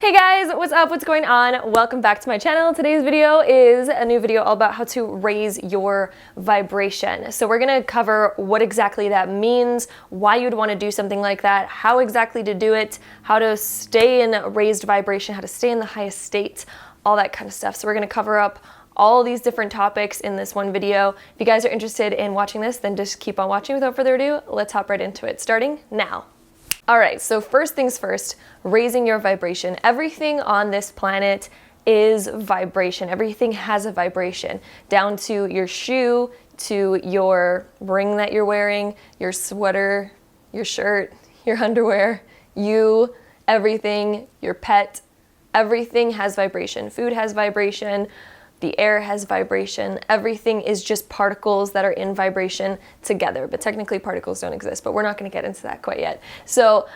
Hey guys, what's up? What's going on? Welcome back to my channel. Today's video is a new video all about how to raise your vibration. So we're gonna cover what exactly that means, why you'd want to do something like that, how exactly to do it, how to stay in raised vibration, how to stay in the highest state, all that kind of stuff. So we're gonna cover up all these different topics in this one video. If you guys are interested in watching this, then just keep on watching. Without further ado, let's hop right into it, starting now. All right, so first things first, raising your vibration. Everything on this planet is vibration. Everything has a vibration, down to your shoe, to your ring that you're wearing, your sweater, your shirt, your underwear, you, everything, your pet, everything has vibration. Food has vibration. The air has vibration. Everything is just particles that are in vibration together, but technically particles don't exist, but we're not going to get into that quite yet. So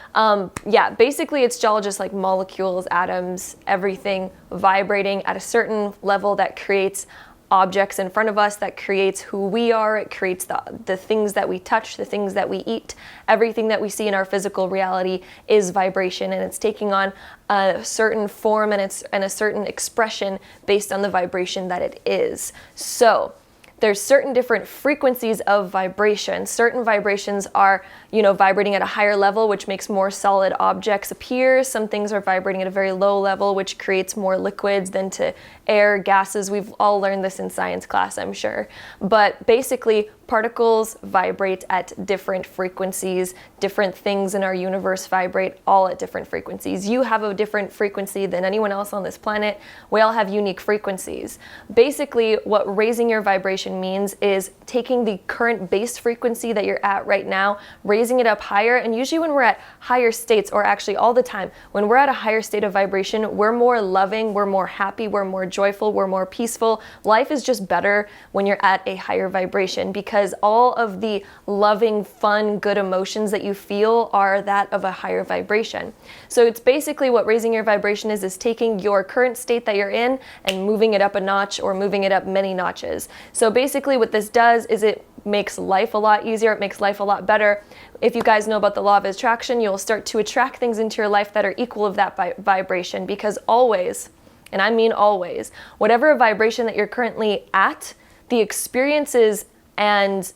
yeah, basically it's all just like molecules, atoms, everything vibrating at a certain level that creates objects in front of us, that creates who we are. It creates the things that we touch, the things that we eat. Everything that we see in our physical reality is vibration, and it's taking on a certain form and a certain expression based on the vibration that it is. So there's certain different frequencies of vibration. Certain vibrations are, vibrating at a higher level, which makes more solid objects appear. Some things are vibrating at a very low level, which creates more liquids than to air, gases. We've all learned this in science class, I'm sure. But basically, particles vibrate at different frequencies. Different things in our universe vibrate all at different frequencies. You have a different frequency than anyone else on this planet. We all have unique frequencies. Basically, what raising your vibration means is taking the current base frequency that you're at right now, raising it up higher. And usually when we're at higher states, or actually all the time, when we're at a higher state of vibration, we're more loving, we're more happy, we're more joyful, we're more peaceful. Life is just better when you're at a higher vibration, because all of the loving, fun, good emotions that you feel are that of a higher vibration. So it's basically what raising your vibration is taking your current state that you're in and moving it up a notch, or moving it up many notches. So basically what this does is it makes life a lot easier. It makes life a lot better. If you guys know about the law of attraction, you'll start to attract things into your life that are equal of that vibration, because always, and I mean always, whatever vibration that you're currently at, the experiences and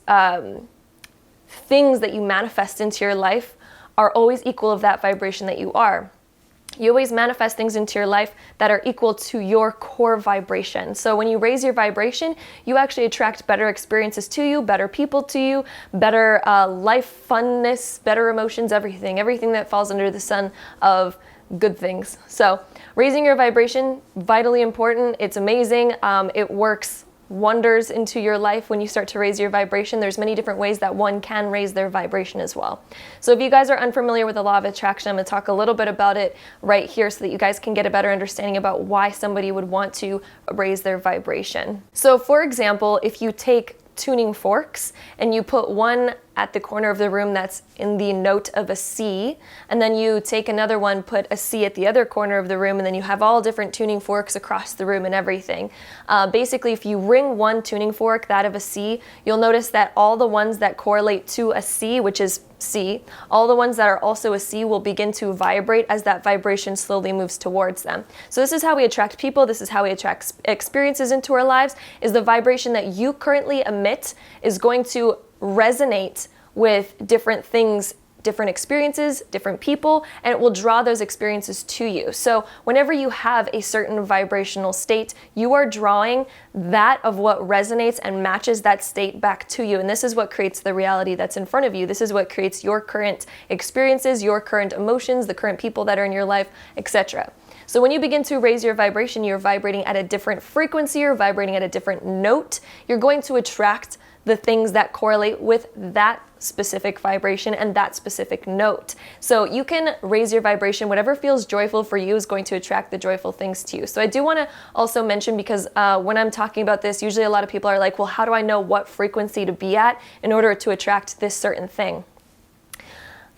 things that you manifest into your life are always equal of that vibration that you are. You always manifest things into your life that are equal to your core vibration. So when you raise your vibration, you actually attract better experiences to you, better people to you, better life funness, better emotions, everything that falls under the sun of good things. So raising your vibration, vitally important. It's amazing. It works wonders into your life when you start to raise your vibration. There's many different ways that one can raise their vibration as well. So if you guys are unfamiliar with the law of attraction, I'm going to talk a little bit about it right here so that you guys can get a better understanding about why somebody would want to raise their vibration. So for example, if you take tuning forks and you put one at the corner of the room that's in the note of a C, and then you take another one, put a C at the other corner of the room, and then you have all different tuning forks across the room and everything. Basically, if you ring one tuning fork, that of a C, you'll notice that all the ones that correlate to a C, which is C, all the ones that are also a C will begin to vibrate as that vibration slowly moves towards them. So this is how we attract people. This is how we attract experiences into our lives, is the vibration that you currently emit is going to resonate with different things, different experiences, different people, and it will draw those experiences to you. So whenever you have a certain vibrational state, you are drawing that of what resonates and matches that state back to you. And this is what creates the reality that's in front of you. This is what creates your current experiences, your current emotions, the current people that are in your life, etc. So when you begin to raise your vibration, you're vibrating at a different frequency, you're vibrating at a different note. You're going to attract the things that correlate with that specific vibration and that specific note. So you can raise your vibration. Whatever feels joyful for you is going to attract the joyful things to you. So I do want to also mention, because when I'm talking about this, usually a lot of people are like, well, how do I know what frequency to be at in order to attract this certain thing?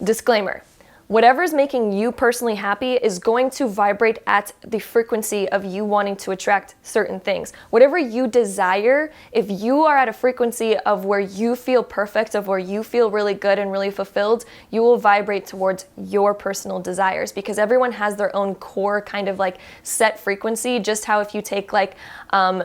Disclaimer. whatever's making you personally happy is going to vibrate at the frequency of you wanting to attract certain things. Whatever you desire, if you are at a frequency of where you feel perfect, of where you feel really good and really fulfilled, you will vibrate towards your personal desires, because everyone has their own core kind of like set frequency. Just how if you take like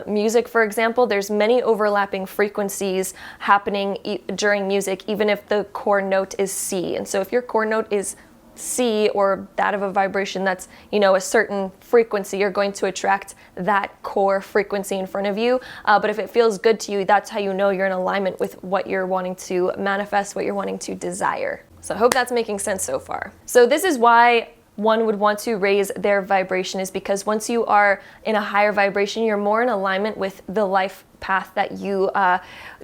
music, for example, there's many overlapping frequencies happening during music, even if the core note is C. And so if your core note is C, or that of a vibration that's, you know, a certain frequency, you're going to attract that core frequency in front of you. But if it feels good to you, that's how you know you're in alignment with what you're wanting to manifest, what you're wanting to desire. So I hope that's making sense so far. So this is why one would want to raise their vibration, is because once you are in a higher vibration, you're more in alignment with the life path that you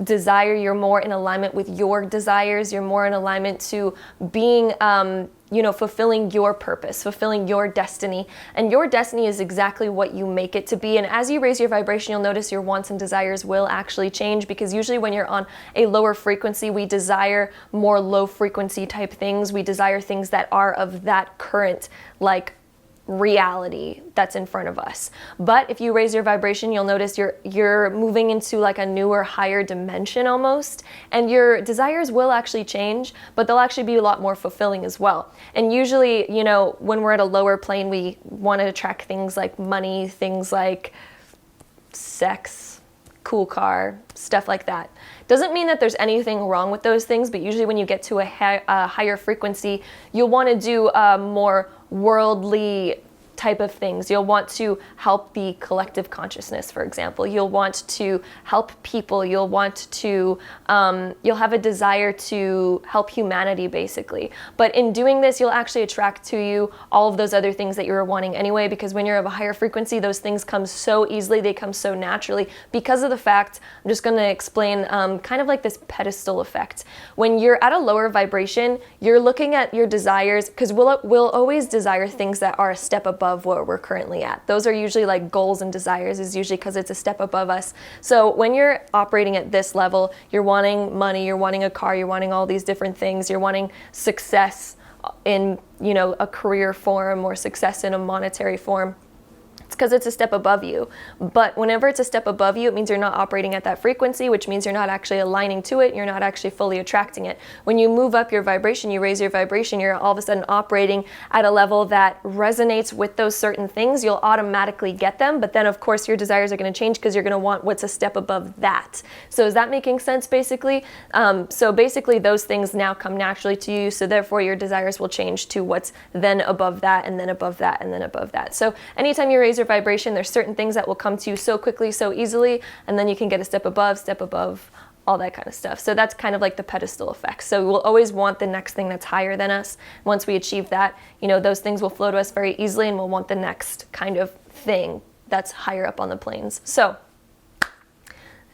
desire. You're more in alignment with your desires. You're more in alignment to being, you know, fulfilling your purpose, fulfilling your destiny. And your destiny is exactly what you make it to be. And as you raise your vibration, you'll notice your wants and desires will actually change, because usually when you're on a lower frequency, we desire more low frequency type things. We desire things that are of that current, like, reality that's in front of us. But if you raise your vibration, you'll notice you're moving into like a newer, higher dimension almost, and your desires will actually change, but they'll actually be a lot more fulfilling as well. And usually, you know, when we're at a lower plane, we want to attract things like money, things like sex, cool car, stuff like that. Doesn't mean that there's anything wrong with those things, but usually when you get to a higher frequency, you'll want to do more worldly type of things. You'll want to help the collective consciousness, for example. You'll want to help people. You'll want to, you'll have a desire to help humanity, basically. But in doing this, you'll actually attract to you all of those other things that you were wanting anyway, because when you're of a higher frequency, those things come so easily, they come so naturally, because of the fact, I'm just going to explain kind of like this pedestal effect. When you're at a lower vibration, you're looking at your desires, because we'll always desire things that are a step above where we're currently at. Those are usually like goals and desires, is usually because it's a step above us. So when you're operating at this level, you're wanting money, you're wanting a car, you're wanting all these different things, you're wanting success in, you know, a career form, or success in a monetary form. It's because it's a step above you. But whenever it's a step above you, it means you're not operating at that frequency, which means you're not actually aligning to it. You're not actually fully attracting it. When you move up your vibration, you raise your vibration, you're all of a sudden operating at a level that resonates with those certain things. You'll automatically get them. But then, of course, your desires are going to change, because you're going to want what's a step above that. So is that making sense, basically? So basically, those things now come naturally to you. So therefore, your desires will change to what's then above that, and then above that, and then above that. So anytime you raise your vibration, there's certain things that will come to you so quickly, so easily, and then you can get a step above, all that kind of stuff. So that's kind of like the pedestal effect. So we'll always want the next thing that's higher than us. Once we achieve that, you know, those things will flow to us very easily, and we'll want the next kind of thing that's higher up on the planes. So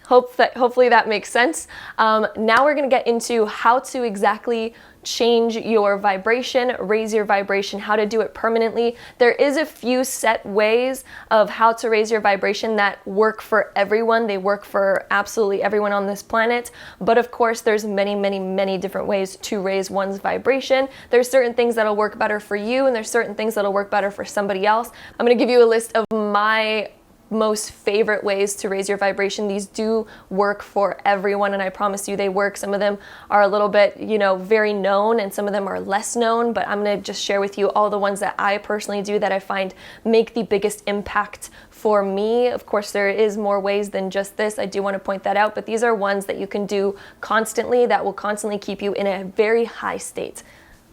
hopefully that makes sense. Now we're going to get into how to exactly change your vibration, raise your vibration, how to do it permanently. There is a few set ways of how to raise your vibration that work for everyone. They work for absolutely everyone on this planet. But of course, there's many, many, many different ways to raise one's vibration. There's certain things that'll work better for you, and there's certain things that'll work better for somebody else. I'm going to give you a list of my most favorite ways to raise your vibration. These do work for everyone, and I promise you they work. Some of them are a little bit, you know, very known, and some of them are less known, but I'm going to just share with you all the ones that I personally do that I find make the biggest impact for me. Of course, there is more ways than just this. I do want to point that out, but these are ones that you can do constantly that will constantly keep you in a very high state.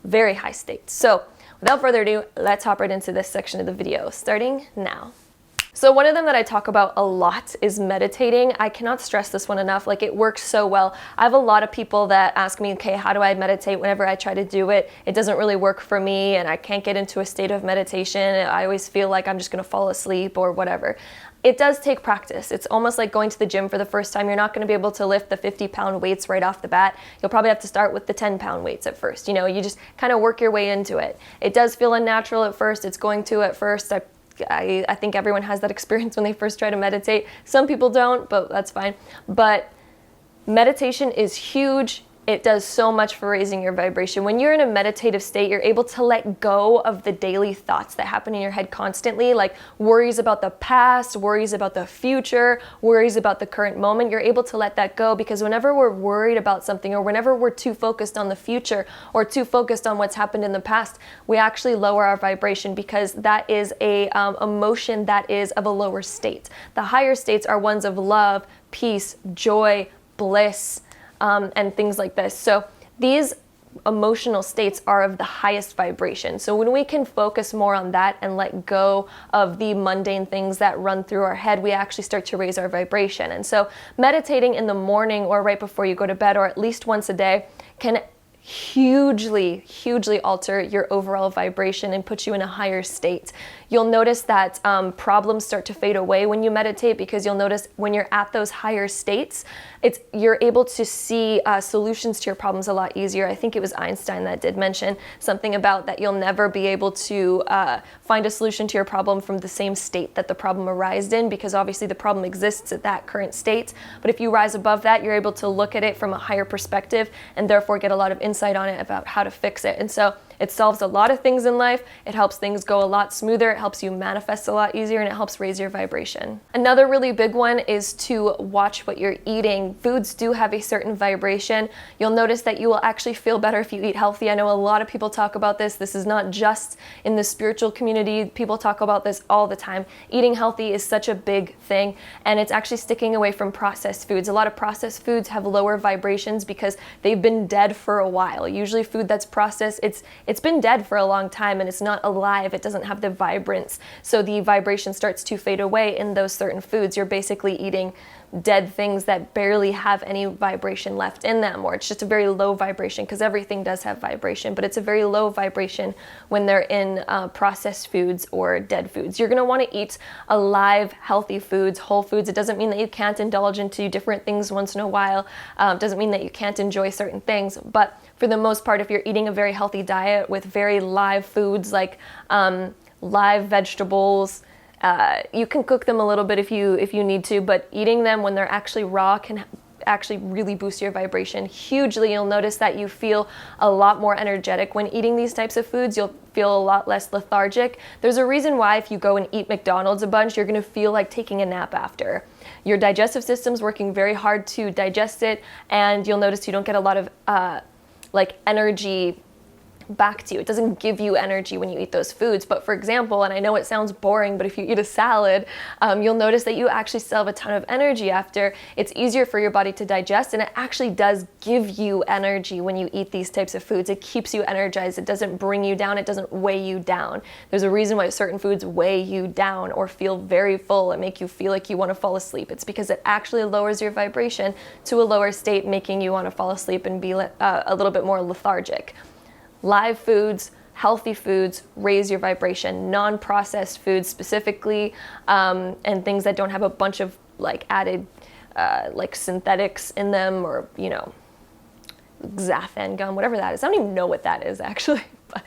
Very high state. So without further ado, let's hop right into this section of the video, starting now. So one of them that I talk about a lot is meditating. I cannot stress this one enough. Like, it works so well. I have a lot of people that ask me, okay, how do I meditate? Whenever I try to do it, it doesn't really work for me, and I can't get into a state of meditation. I always feel like I'm just going to fall asleep or whatever. It does take practice. It's almost like going to the gym for the first time. You're not going to be able to lift the 50-pound weights right off the bat. You'll probably have to start with the 10-pound weights at first. You know, you just kind of work your way into it. It does feel unnatural at first. It's going to at first. I think everyone has that experience when they first try to meditate. Some people don't, but that's fine. But meditation is huge It does so much for raising your vibration. When you're in a meditative state, you're able to let go of the daily thoughts that happen in your head constantly, like worries about the past, worries about the future, worries about the current moment. You're able to let that go, because whenever we're worried about something, or whenever we're too focused on the future or too focused on what's happened in the past, we actually lower our vibration, because that is a emotion that is of a lower state. The higher states are ones of love, peace, joy, bliss, and things like this. So these emotional states are of the highest vibration. So when we can focus more on that and let go of the mundane things that run through our head, we actually start to raise our vibration. And so meditating in the morning or right before you go to bed, or at least once a day, can hugely alter your overall vibration and put you in a higher state. You'll notice that problems start to fade away when you meditate, because you'll notice when you're at those higher states, you're able to see solutions to your problems a lot easier. I think it was Einstein that did mention something about that you'll never be able to find a solution to your problem from the same state that the problem arose in, because obviously the problem exists at that current state. But if you rise above that, you're able to look at it from a higher perspective and therefore get a lot of insight on it about how to fix it. And so it solves a lot of things in life. It helps things go a lot smoother. It helps you manifest a lot easier, and it helps raise your vibration. Another really big one is to watch what you're eating. Foods do have a certain vibration. You'll notice that you will actually feel better if you eat healthy. I know a lot of people talk about this. This is not just in the spiritual community. People talk about this all the time. Eating healthy is such a big thing, and it's actually sticking away from processed foods. A lot of processed foods have lower vibrations because they've been dead for a while. Usually food that's processed, it's been dead for a long time and it's not alive. It doesn't have the vibrance. So the vibration starts to fade away in those certain foods. You're basically eating dead things that barely have any vibration left in them, or it's just a very low vibration, because everything does have vibration, but it's a very low vibration when they're in processed foods or dead foods. You're going to want to eat alive, healthy foods, whole foods. It doesn't mean that you can't indulge into different things once in a while. It doesn't mean that you can't enjoy certain things, but for the most part, if you're eating a very healthy diet with very live foods like live vegetables, you can cook them a little bit if you need to, but eating them when they're actually raw can actually really boost your vibration hugely. You'll notice that you feel a lot more energetic when eating these types of foods. You'll feel a lot less lethargic. There's a reason why if you go and eat McDonald's a bunch, you're going to feel like taking a nap after. Your digestive system's working very hard to digest it, and you'll notice you don't get a lot of energy back to you. It doesn't give you energy when you eat those foods. But for example, and I know it sounds boring, but if you eat a salad, you'll notice that you actually still have a ton of energy after. It's easier for your body to digest, and it actually does give you energy when you eat these types of foods. It keeps you energized. It doesn't bring you down. It doesn't weigh you down. There's a reason why certain foods weigh you down or feel very full and make you feel like you want to fall asleep. It's because it actually lowers your vibration to a lower state, making you want to fall asleep and be a little bit more lethargic. Live foods, healthy foods raise your vibration. Non-processed foods specifically, and things that don't have a bunch of added synthetics in them, or xanthan gum, whatever that is. I don't even know what that is actually, but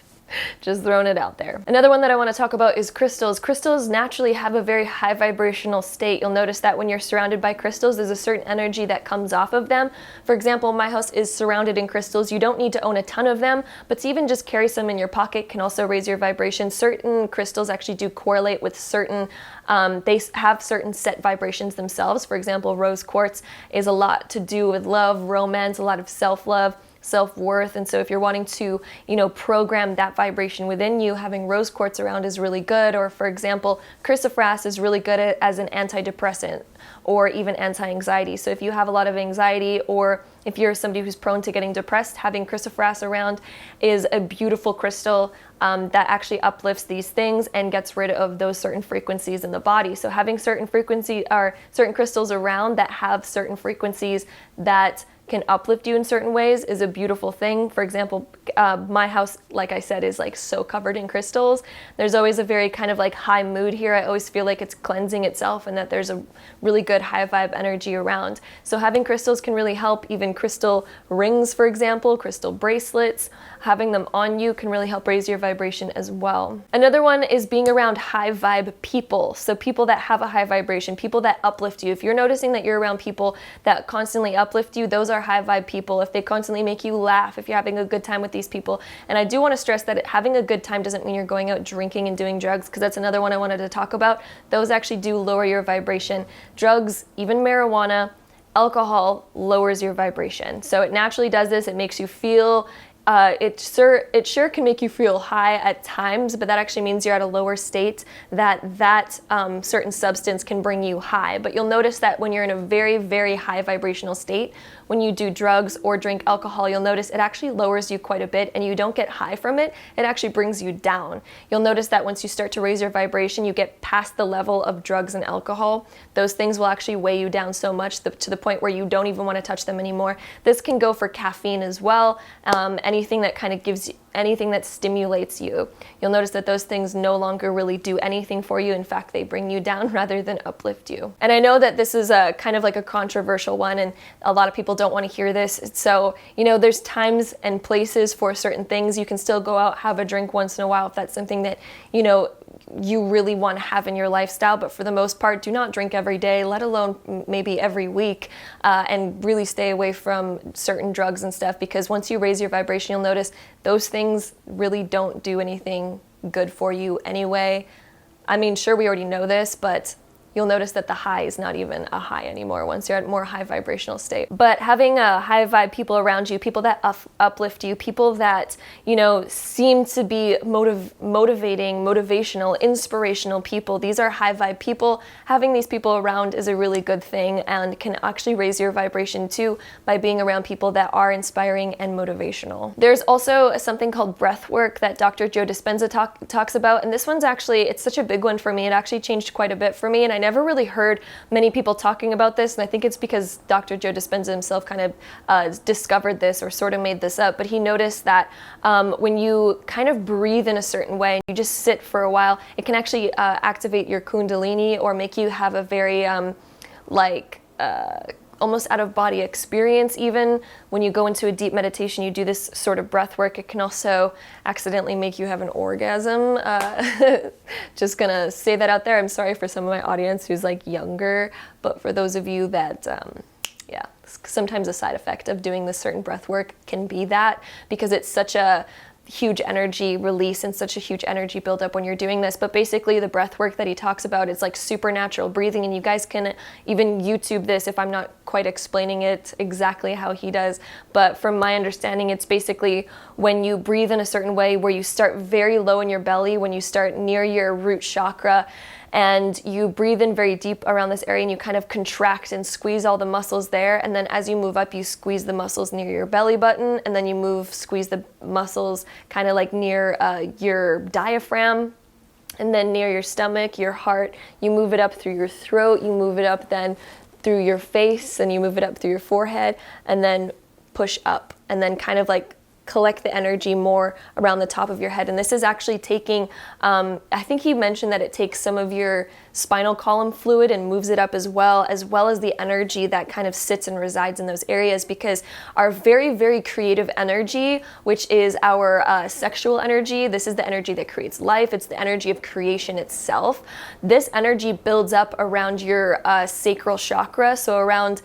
just throwing it out there. Another one that I want to talk about is crystals. Crystals naturally have a very high vibrational state. You'll notice that when you're surrounded by crystals, there's a certain energy that comes off of them. For example, my house is surrounded in crystals. You don't need to own a ton of them, but to even just carry some in your pocket can also raise your vibration. Certain crystals actually do correlate with certain, they have certain set vibrations themselves. For example, rose quartz is a lot to do with love, romance, a lot of self-love, self-worth. And so if you're wanting to, program that vibration within you, having rose quartz around is really good. Or for example, chrysoprase is really good as an antidepressant or even anti-anxiety. So if you have a lot of anxiety, or if you're somebody who's prone to getting depressed, having chrysoprase around is a beautiful crystal that actually uplifts these things and gets rid of those certain frequencies in the body. So having certain crystals around that have certain frequencies that can uplift you in certain ways is a beautiful thing. For example, my house, like I said, is so covered in crystals. There's always a very kind of high mood here. I always feel like it's cleansing itself and that there's a really good high vibe energy around. So having crystals can really help. Even crystal rings, for example, crystal bracelets, having them on you can really help raise your vibration as well. Another one is being around high vibe people. So people that have a high vibration, people that uplift you. If you're noticing that you're around people that constantly uplift you, those are high vibe people, if they constantly make you laugh, if you're having a good time with these people. And I do want to stress that having a good time doesn't mean you're going out drinking and doing drugs, because that's another one I wanted to talk about. Those actually do lower your vibration. Drugs, even marijuana, alcohol, lowers your vibration. So it naturally does this. It makes you feel it sure can make you feel high at times, but that actually means you're at a lower state, that certain substance can bring you high. But you'll notice that when you're in a very, very high vibrational state, when you do drugs or drink alcohol, you'll notice it actually lowers you quite a bit, and you don't get high from it. It actually brings you down. You'll notice that once you start to raise your vibration, you get past the level of drugs and alcohol. Those things will actually weigh you down so much to the point where you don't even want to touch them anymore. This can go for caffeine as well. Anything that kind of gives you, anything that stimulates you. You'll notice that those things no longer really do anything for you. In fact, they bring you down rather than uplift you. And I know that this is a kind of like a controversial one, and a lot of people don't want to hear this. So, there's times and places for certain things. You can still go out, have a drink once in a while if that's something that, you really want to have in your lifestyle. But for the most part, do not drink every day, let alone maybe every week, and really stay away from certain drugs and stuff, because once you raise your vibration, you'll notice those things really don't do anything good for you anyway. I mean, sure, we already know this, but you'll notice that the high is not even a high anymore once you're at a more high vibrational state. But having a high vibe people around you, people that uplift you, people that, seem to be motivating, motivational, inspirational people, these are high vibe people. Having these people around is a really good thing, and can actually raise your vibration too by being around people that are inspiring and motivational. There's also something called breathwork that Dr. Joe Dispenza talks about, and this one's actually, it's such a big one for me. It actually changed quite a bit for me, and I never really heard many people talking about this, and I think it's because Dr. Joe Dispenza himself kind of discovered this, or sort of made this up. But he noticed that when you kind of breathe in a certain way and you just sit for a while, it can actually activate your kundalini, or make you have a very almost out of body experience. Even when you go into a deep meditation, you do this sort of breath work, it can also accidentally make you have an orgasm. Just gonna say that out there. I'm sorry for some of my audience who's younger, but for those of you that, sometimes a side effect of doing this certain breath work can be that, because it's such a huge energy release and such a huge energy buildup when you're doing this. But basically the breath work that he talks about is like supernatural breathing, and you guys can even YouTube this if I'm not quite explaining it exactly how he does. But from my understanding, it's basically when you breathe in a certain way where you start very low in your belly, when you start near your root chakra, and you breathe in very deep around this area, and you kind of contract and squeeze all the muscles there. And then as you move up, you squeeze the muscles near your belly button, and then you squeeze the muscles kind of like near your diaphragm, and then near your stomach, your heart. You move it up through your throat, you move it up then through your face, and you move it up through your forehead, and then push up, and then kind of like collect the energy more around the top of your head. And this is actually taking, I think he mentioned that it takes some of your spinal column fluid and moves it up as well as the energy that kind of sits and resides in those areas, because our very, very creative energy, which is our sexual energy, this is the energy that creates life, it's the energy of creation itself. This energy builds up around your sacral chakra, so around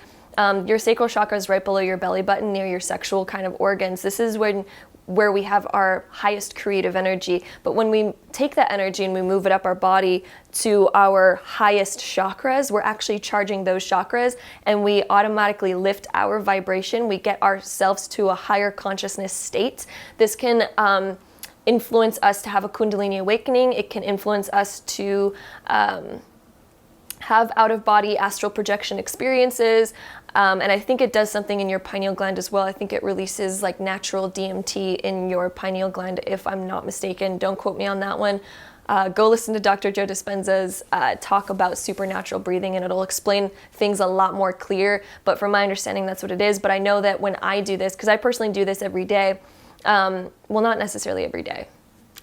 your sacral chakra is right below your belly button, near your sexual kind of organs. This is where we have our highest creative energy. But when we take that energy and we move it up our body to our highest chakras, we're actually charging those chakras, and we automatically lift our vibration. We get ourselves to a higher consciousness state. This can influence us to have a Kundalini awakening. It can influence us to have out-of-body astral projection experiences, and I think it does something in your pineal gland as well. I think it releases like natural DMT in your pineal gland, if I'm not mistaken. Don't quote me on that one. Go listen to Dr. Joe Dispenza's talk about supernatural breathing, and it'll explain things a lot more clear. But from my understanding, that's what it is. But I know that when I do this, because I personally do this every day, well, not necessarily every day.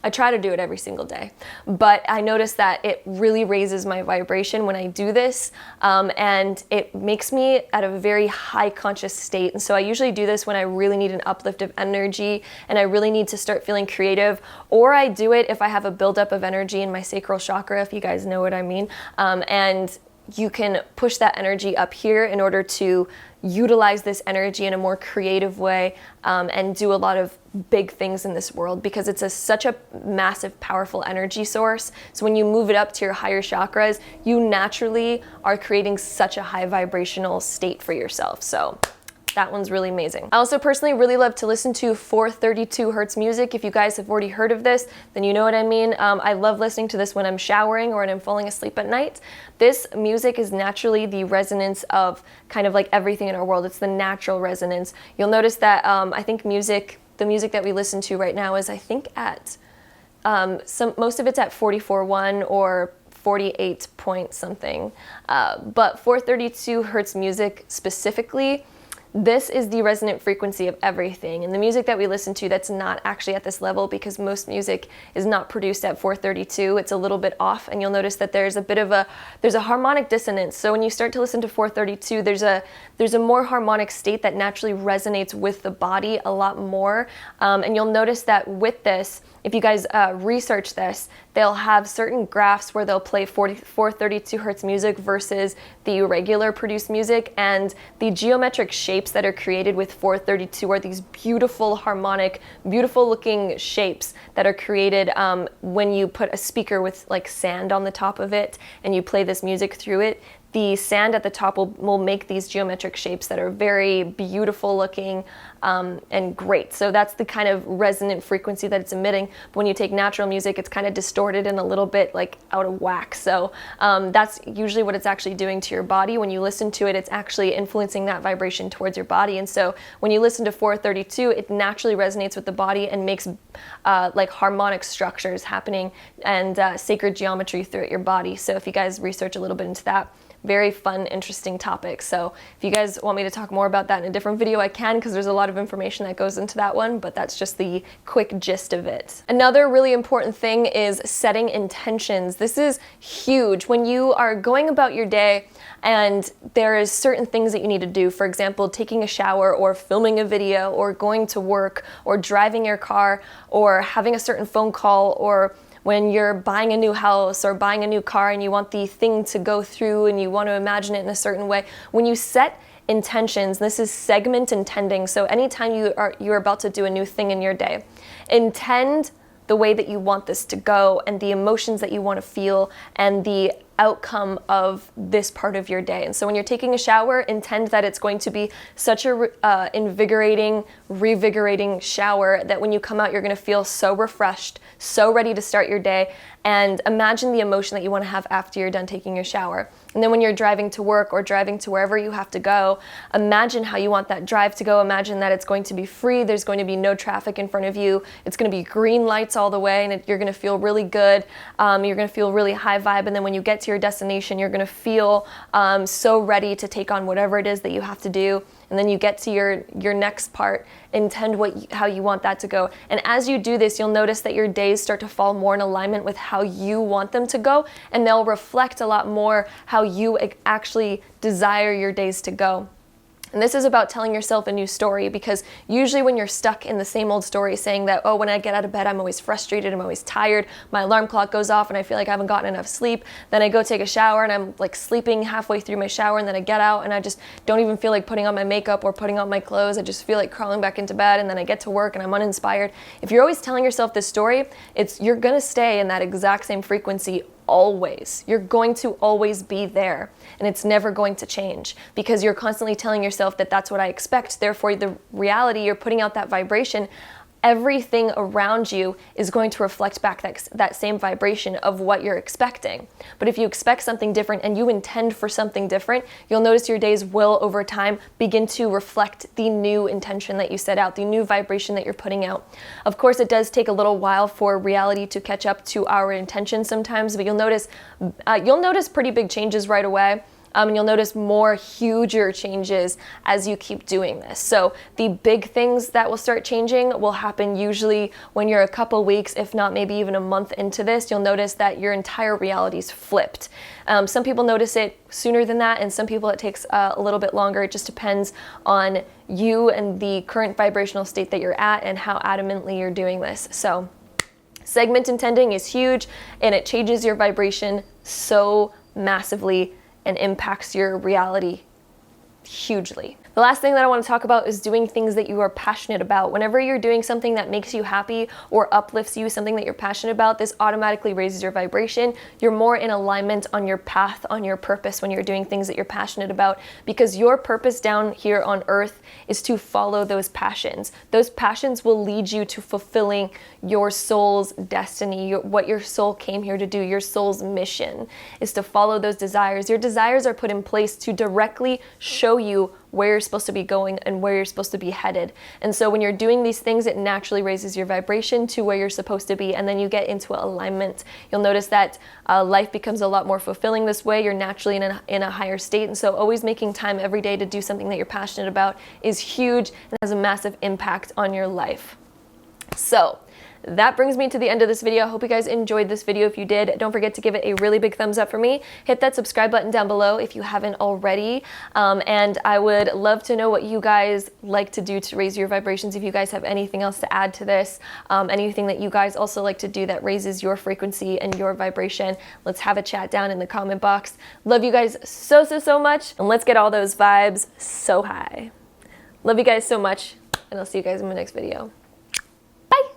I try to do it every single day, but I notice that it really raises my vibration when I do this, and it makes me at a very high conscious state. And so I usually do this when I really need an uplift of energy and I really need to start feeling creative, or I do it if I have a buildup of energy in my sacral chakra, if you guys know what I mean. And you can push that energy up here in order to utilize this energy in a more creative way, and do a lot of big things in this world, because it's such a massive, powerful energy source. So when you move it up to your higher chakras, you naturally are creating such a high vibrational state for yourself. So that one's really amazing. I also personally really love to listen to 432 hertz music. If you guys have already heard of this, then you know what I mean. I love listening to this when I'm showering or when I'm falling asleep at night. This music is naturally the resonance of kind of like everything in our world. It's the natural resonance. You'll notice that I think the music that we listen to right now is, I think, at most of it's at 44.1 or 48 point something. But 432 hertz music specifically, this is the resonant frequency of everything. And the music that we listen to that's not actually at this level, because most music is not produced at 432, it's a little bit off, and you'll notice that there's a harmonic dissonance. So when you start to listen to 432, there's a more harmonic state that naturally resonates with the body a lot more. And you'll notice that with this, if you guys research this, they'll have certain graphs where they'll play 432 hertz music versus the regular produced music, and the geometric shapes that are created with 432 are these beautiful, harmonic, beautiful looking shapes that are created when you put a speaker with like sand on the top of it and you play this music through it. The sand at the top will make these geometric shapes that are very beautiful looking and great. So that's the kind of resonant frequency that it's emitting. But when you take natural music, it's kind of distorted and a little bit like out of whack. So that's usually what it's actually doing to your body. When you listen to it, it's actually influencing that vibration towards your body. And so when you listen to 432, it naturally resonates with the body and makes like harmonic structures happening and sacred geometry throughout your body. So if you guys research a little bit into that, very fun, interesting topic. So if you guys want me to talk more about that in a different video, I can, because there's a lot of information that goes into that one, but that's just the quick gist of it. Another really important thing is setting intentions. This is huge. When you are going about your day and there is certain things that you need to do, for example, taking a shower or filming a video or going to work or driving your car or having a certain phone call, or when you're buying a new house or buying a new car and you want the thing to go through and you want to imagine it in a certain way, when you set intentions, this is segment intending. So anytime you're about to do a new thing in your day, intend the way that you want this to go and the emotions that you want to feel and the outcome of this part of your day. And so when you're taking a shower, intend that it's going to be such a invigorating, revigorating shower that when you come out, you're going to feel so refreshed, so ready to start your day. And imagine the emotion that you want to have after you're done taking your shower. And then when you're driving to work or driving to wherever you have to go, imagine how you want that drive to go. Imagine that it's going to be free. There's going to be no traffic in front of you. It's going to be green lights all the way, and you're going to feel really good. You're going to feel really high vibe. And then when you get to your destination, you're going to feel so ready to take on whatever it is that you have to do. And then you get to your next part, intend how you want that to go. And as you do this, you'll notice that your days start to fall more in alignment with how you want them to go, and they'll reflect a lot more how you actually desire your days to go. And this is about telling yourself a new story, because usually when you're stuck in the same old story saying that, oh, when I get out of bed, I'm always frustrated, I'm always tired, my alarm clock goes off and I feel like I haven't gotten enough sleep, then I go take a shower and I'm like sleeping halfway through my shower, and then I get out and I just don't even feel like putting on my makeup or putting on my clothes. I just feel like crawling back into bed, and then I get to work and I'm uninspired. If you're always telling yourself this story, you're gonna stay in that exact same frequency always. You're going to always be there, and it's never going to change, because you're constantly telling yourself that that's what I expect. Therefore, the reality, you're putting out that vibration. Everything around you is going to reflect back that same vibration of what you're expecting. But if you expect something different and you intend for something different, you'll notice your days will, over time, begin to reflect the new intention that you set out, the new vibration that you're putting out. Of course, it does take a little while for reality to catch up to our intentions sometimes, but you'll notice pretty big changes right away. And you'll notice more huger changes as you keep doing this. So the big things that will start changing will happen usually when you're a couple weeks, if not maybe even a month into this. You'll notice that your entire reality's flipped. Some people notice it sooner than that, and some people it takes a little bit longer. It just depends on you and the current vibrational state that you're at and how adamantly you're doing this. So segment intending is huge, and it changes your vibration so massively and impacts your reality hugely. The last thing that I want to talk about is doing things that you are passionate about. Whenever you're doing something that makes you happy or uplifts you, something that you're passionate about, this automatically raises your vibration. You're more in alignment on your path, on your purpose when you're doing things that you're passionate about, because your purpose down here on earth is to follow those passions. Those passions will lead you to fulfilling your soul's destiny, what your soul came here to do. Your soul's mission is to follow those desires. Your desires are put in place to directly show you where you're supposed to be going and where you're supposed to be headed. And so when you're doing these things, it naturally raises your vibration to where you're supposed to be, and then you get into alignment. You'll notice that life becomes a lot more fulfilling this way. You're naturally in a higher state, and so always making time every day to do something that you're passionate about is huge and has a massive impact on your life. So that brings me to the end of this video. I hope you guys enjoyed this video. If you did, don't forget to give it a really big thumbs up for me. Hit that subscribe button down below if you haven't already. And I would love to know what you guys like to do to raise your vibrations. If you guys have anything else to add to this, anything that you guys also like to do that raises your frequency and your vibration, let's have a chat down in the comment box. Love you guys so, so, so much. And let's get all those vibes so high. Love you guys so much. And I'll see you guys in my next video.